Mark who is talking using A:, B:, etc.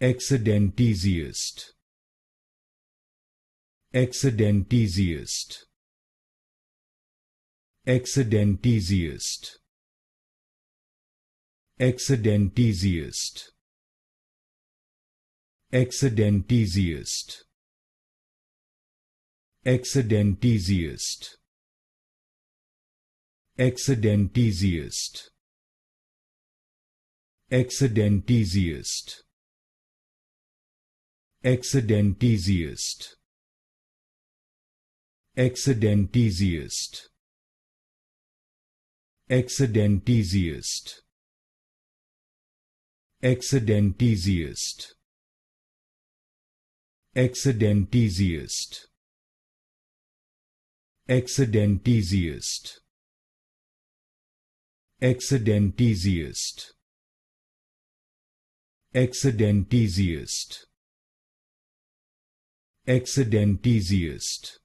A: Eccedentesiast. Eccedentesiast. Eccedentesiast. Eccedentesiast. Eccedentesiast. Eccedentesiast. Eccedentesiast. Eccedentesiast. Eccedentesiast. Eccedentesiast. Eccedentesiast. Eccedentesiast. Eccedentesiast. Eccedentesiast. Eccedentesiast. Eccedentesiast. Eccedentesiast.